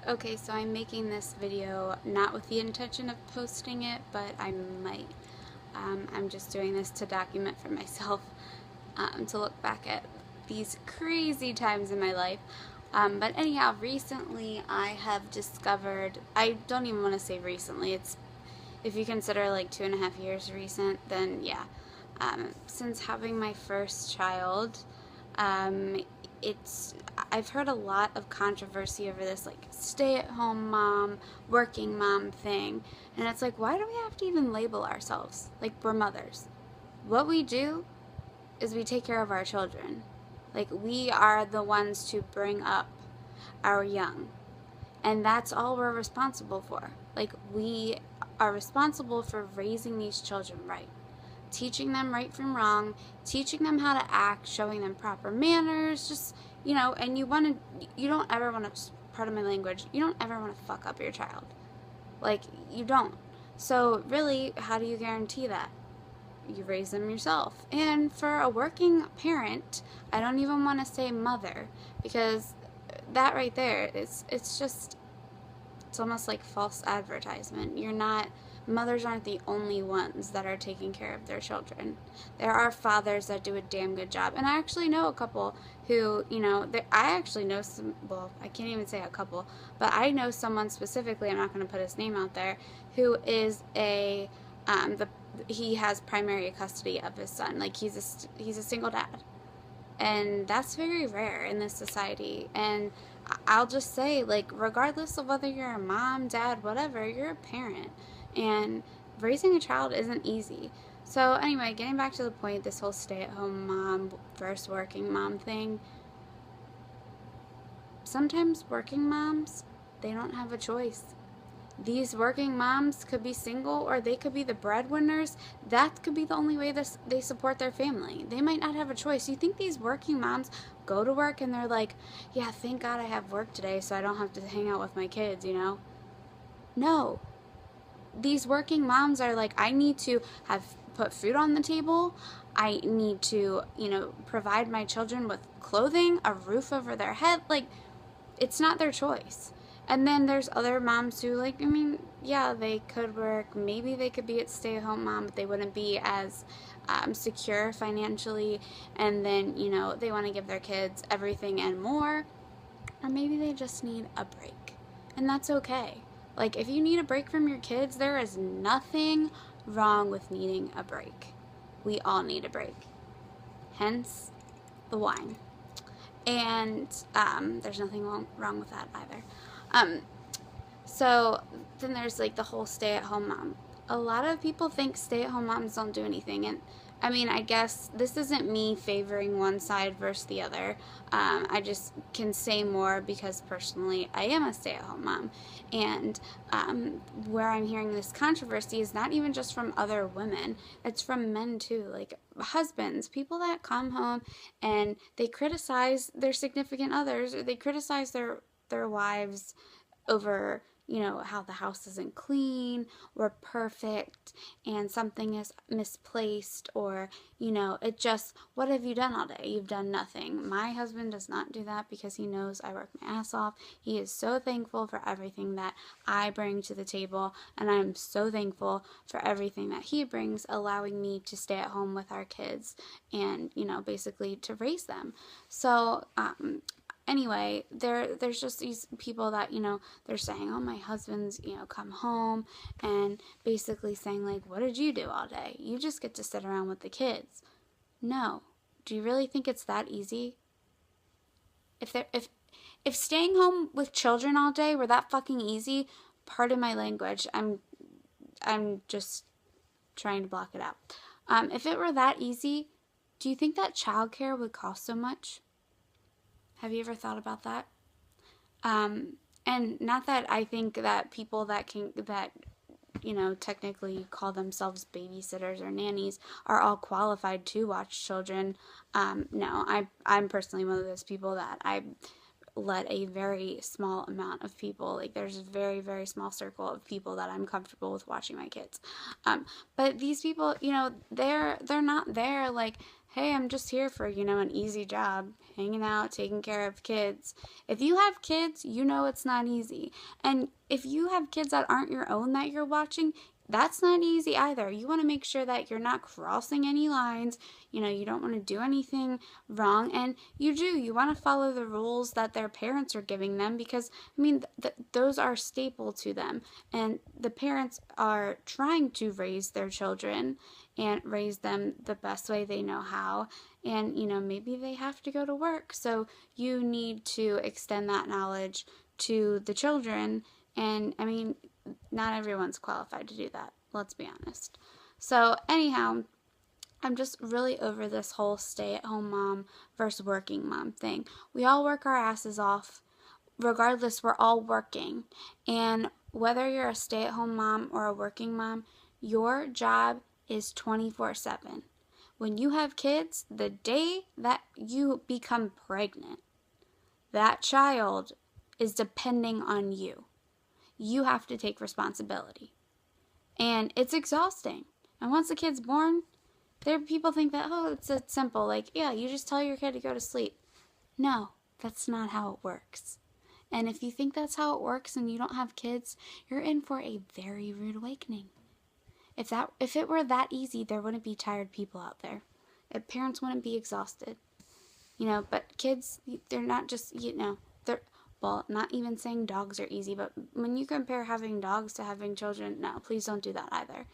Okay, so I'm making this video not with the intention of posting it, but I might. I'm just doing this to document for myself, to look back at these crazy times in my life. But anyhow, recently I have discovered, I don't even want to say recently, it's, if you consider like 2.5 years recent, then yeah. Since having my first child, um, I've heard a lot of controversy over this like stay-at-home mom, working mom thing, and it's like, why do we have to even label ourselves like we're mothers? What we do is we take care of our children. Like, we are the ones to bring up our young, and that's all we're responsible for. Like, we are responsible for raising these children right, teaching them right from wrong, teaching them how to act, showing them proper manners, just, and you don't ever want to, pardon my language, you don't ever want to fuck up your child. Like, you don't. So really, how do you guarantee that? You raise them yourself. And for a working parent, I don't even want to say mother, because that right there, it's almost like false advertisement. Mothers aren't the only ones that are taking care of their children. There are fathers that do a damn good job. And I actually know a couple who, I actually know some, well, I can't even say a couple, but I know someone specifically, I'm not going to put his name out there, who is he has primary custody of his son. Like, he's a single dad. And that's very rare in this society. And I'll just say, like, regardless of whether you're a mom, dad, whatever, you're a parent. And raising a child isn't easy. So anyway, getting back to the point, this whole stay-at-home mom versus working mom thing. Sometimes working moms, they don't have a choice. These working moms could be single, or they could be the breadwinners. That could be the only way they support their family. They might not have a choice. You think these working moms go to work and they're like, yeah, thank God I have work today so I don't have to hang out with my kids, No. These working moms are like, I need to put food on the table. I need to, provide my children with clothing, a roof over their head. Like, it's not their choice. And then there's other moms who, like, yeah, they could work. Maybe they could be a stay-at-home mom, but they wouldn't be as secure financially. And then, they want to give their kids everything and more. Or maybe they just need a break. And that's okay. Like, if you need a break from your kids, there is nothing wrong with needing a break. We all need a break. Hence, the wine. And there's nothing wrong with that either. So then there's like the whole stay-at-home mom. A lot of people think stay-at-home moms don't do anything, and I guess this isn't me favoring one side versus the other. I just can say more because personally I am a stay-at-home mom, and where I'm hearing this controversy is not even just from other women, it's from men too, like husbands, people that come home and they criticize their significant others, or they criticize their wives over, how the house isn't clean or perfect and something is misplaced, or, it just, what have you done all day? You've done nothing. My husband does not do that because he knows I work my ass off. He is so thankful for everything that I bring to the table, and I'm so thankful for everything that he brings, allowing me to stay at home with our kids and, basically to raise them. So, anyway, there's just these people that, they're saying, oh, my husband's, come home, and basically saying, like, what did you do all day? You just get to sit around with the kids. No. Do you really think it's that easy? If staying home with children all day were that fucking easy, pardon my language, I'm just trying to block it out. If it were that easy, do you think that childcare would cost so much? Have you ever thought about that? And not that I think that people that technically call themselves babysitters or nannies are all qualified to watch children. No, I'm personally one of those people that I let a very small amount of people, like there's a very, very small circle of people that I'm comfortable with watching my kids. But these people, they're not there like, hey, I'm just here for, an easy job, hanging out, taking care of kids. If you have kids, you know it's not easy. And if you have kids that aren't your own that you're watching, that's not easy either. You want to make sure that you're not crossing any lines. You don't want to do anything wrong. And you want to follow the rules that their parents are giving them, because, those are staple to them. And the parents are trying to raise their children and raise them the best way they know how. And, maybe they have to go to work. So you need to extend that knowledge to the children. And, not everyone's qualified to do that. Let's be honest. So anyhow, I'm just really over this whole stay-at-home mom versus working mom thing. We all work our asses off. Regardless, we're all working. And whether you're a stay-at-home mom or a working mom, your job is 24/7. When you have kids, the day that you become pregnant, that child is depending on you. You have to take responsibility. And it's exhausting. And once the kid's born, people think that, it's simple. Like, yeah, you just tell your kid to go to sleep. No, that's not how it works. And if you think that's how it works and you don't have kids, you're in for a very rude awakening. If it were that easy, there wouldn't be tired people out there. Parents wouldn't be exhausted. But kids, they're not just, well, not even saying dogs are easy, but when you compare having dogs to having children, no, please don't do that either.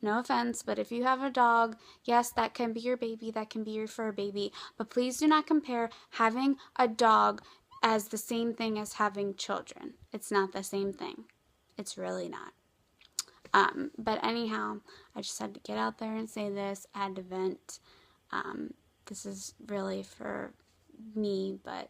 No offense, but if you have a dog, yes, that can be your baby, that can be your fur baby, but please do not compare having a dog as the same thing as having children. It's not the same thing. It's really not. But anyhow, I just had to get out there and say this. I had to vent. This is really for me, but